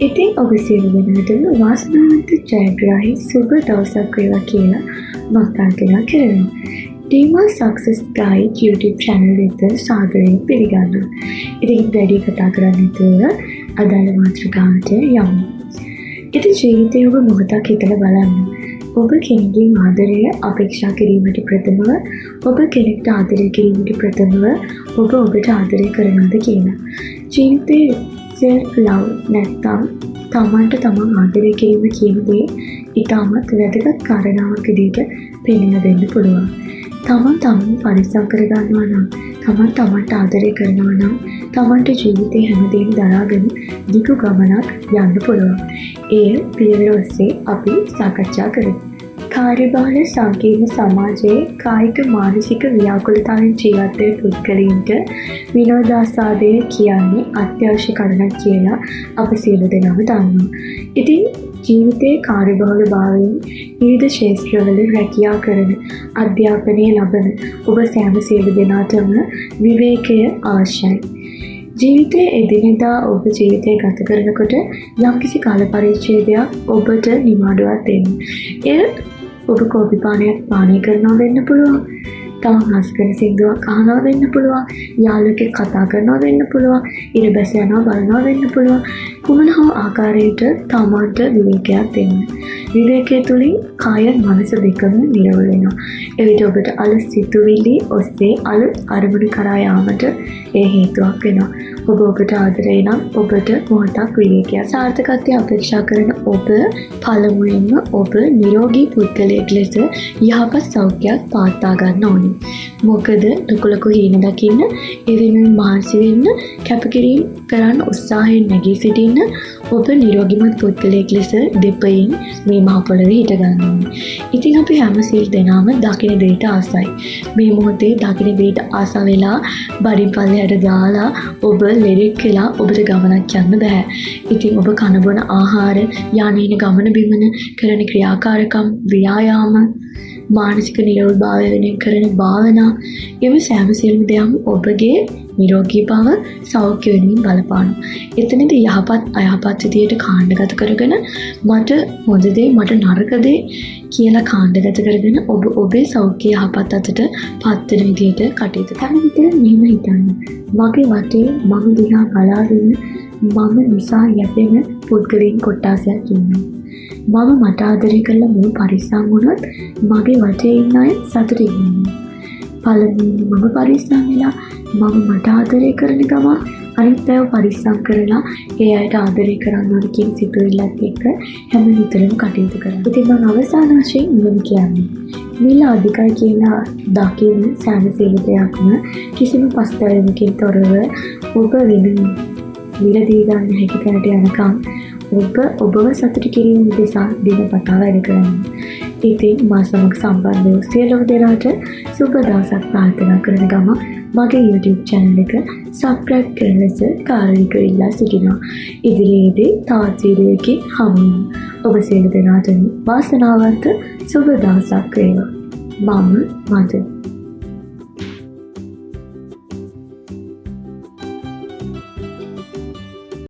ඉතින් ඔබ සියලු දෙනාටම වාසනාවන්ත ජයග්‍රාහී සුබ දවසක් වේවා කියලා මම ප්‍රාර්ථනා කරනවා. ඩීමා සක්සස් ගයිඩ් YouTube channel එකට සාදරයෙන් පිළිගන්නවා. ඉතින් වැඩි කතා කරන්නේ නැතුව අදාළ මාතෘකාවට යමු. ඉතින් ජීවිතයේ ඔබ මොහොතක් හිතලා බලන්න. ඔබ කෙනෙකුගෙන් ආදරය අපේක්ෂා කිරීමට ප්‍රථමව ඔබ කෙනෙක්ට ආදරය කිරීමට ප්‍රථමව ඔබ ඔබට ආදරය කරනවද කියලා. ජීවිතයේ self love නැත්නම් තමන්ට තමන් ආදරය කිරීම කියන දේ ඉතාමත් වැදගත් කාරණාවක් විදිහට පෙන්වන්න දෙන්න පුළුවන්. තමන් තමන් පරිස්සම් කරගන්නවා නම්, තමන් තමන්ට ආදරය කරනවා නම්, තමන්ට ජීවිතේ හැමදේම දරාගෙන දිගු ගමනක් යන්න පුළුවන්. එය පියවර ඔස්සේ අපි සාකච්ඡා කරමු. කාර්යබහුල සංකීර්ණ සමාජයේ කායික මානසික ව්‍යාකූලතාවෙන් ජීවත් වෙන පුද්ගලයන්ට විනෝදාස්වාදය කියන්නේ අත්‍යවශ්‍ය කරුණක් කියලා අප සියලු දෙනාම දන්නවා. ඉතින් ජීවිතයේ කාර්යබහුල භාවයෙන් විවිධ ක්ෂේත්‍රවල රැකියා කරන, අධ්‍යාපනය ලබන ඔබ සෑම සියලු දෙනාටම විවේකය අවශ්‍යයි. ජීවිතයේ එදිනෙදා ඔබ ජීවිතය ගත කරනකොට යම්කිසි කාල පරිච්ඡේදයක් ඔබට නිමාඩුවක් දෙන්න. එය ඔබ කෝපි පානයක් පානය කරනවා වෙන්න පුළුවන්. තමන් හස්කන සින්දුවක් අහනවා වෙන්න පුළුවන්. යාළුවෙක් කතා කරනවා වෙන්න පුළුවන්. ඉර බැස යනවා බලනවා වෙන්න පුළුවන්. කුමන හෝ ආකාරයකට තමන්ට විවේකයක් දෙන්න. විවේකයේ තුලින් කාය මනස දෙකම නිරවුල් වෙනවා. එවිට ඔබට අලුත් සිතුවිලි ඔස්සේ අලුත් අරමුණු කරා යාමට ඒ හේතුවක් වෙනවා. ඔබ ඔබට ආදරේ නම් ඔබට මොහොතක් විවේකයක් සාර්ථකත්වය අපේක්ෂා කරන ඔබ පළමුවෙන්ම ඔබ නිරෝගී පුද්ගලයෙක් ලෙස යහපත් සෞඛ්‍යයක් පවත්වා ගන්න ඕනේ. මොකද ලොකු හීන දකින්න, ඒ වෙනුවෙන් මහන්සි වෙන්න, කැපකිරීම කරන්න උත්සාහයෙන් නැගී සිටින්න ඔබ නිරෝගීමත් පුද්ගලයෙක් ලෙස දෙපයින් මේ මහ පොළොවේ හිට ගන්න ඕනේ. ඉතින් අපි හැම සිල් දෙනාම දකින දෙයට ආසයි. මේ මොහොතේ දකින දෙයට ආස වෙලා බඩින් පල්ලයට දාලා ඔබ ලෙඩෙක් වෙලා ඔබට ගමනක් යන්න බෑ. ඉතින් ඔබ කන බොන ආහාර, යානේන ගමන බිමන කරන ක්‍රියාකාරකම්, ව්‍යායාම, මානසික නිරෝධභාවය වෙනුවෙන් කරන භාවනා, එම සෑම සියලුම දෙයක්ම ඔබගේ නිරෝගී බව, සෞඛ්‍ය වෙනුවෙන් බලපානවා. එතනදී යහපත් අයහපත් විදියට කාණ්ඩගත කරගෙන මට හොඳ දේ මට නරක දේ කියලා කාණ්ඩගත කරගෙන ඔබ ඔබේ සෞඛ්‍ය යහපත් අතට පත් වෙන විදියට කටයුතු කරන විට මෙහෙම හිතන්න. මගේ වටේ මම දිහා බලාගෙන මම නිසා යැපෙන පුද්ගලයන් කොටසක් ඉන්නවා. මම මට ආදරය කරලා මම පරිස්සම් වුණොත් මගේ වටේ ඉන්න අය සතුටින් ඉන්නවා. පළමුවෙන් මම පරිස්සම් වෙලා මම මට ආදරය කරන ගමන් අනිත් අයව පරිස්සම් කරලා ඒ අයට ආදරය කරන්න ඕන කියන සිතුවිල්ලත් එක්ක හැම විටම කටයුතු කරනවා. ඉතින් මම අවසාන වශයෙන් මෙන්න කියන්නේ මිල අධිකයි කියලා දකින්න සෑම සියලු දෙයක්ම කිසිම පස්තැවීමකින් තොරව ඔබ වෙනුවෙන් මිලදී ගන්න හැකි තැනට යනකම් ඔබව සතුට කිරීම උදෙසා දිනපතා වැඩ කරනවා. ඉතින් මා සමග සම්බන්ධ වූ සියලුම දෙනාට සුබ දවසක් ප්‍රාර්ථනා කරන ගම මගේ YouTube channel එක subscribe කරන ලෙස කාර්යනිකව ඉල්ලා සිටිනවා. ඉදිරියේදී තවත් වීඩියෝ එකකින් හමු වෙමු. ඔබ සියලු දෙනාටම වාසනාවන්ත සුබ දවසක් වේවා. මම මද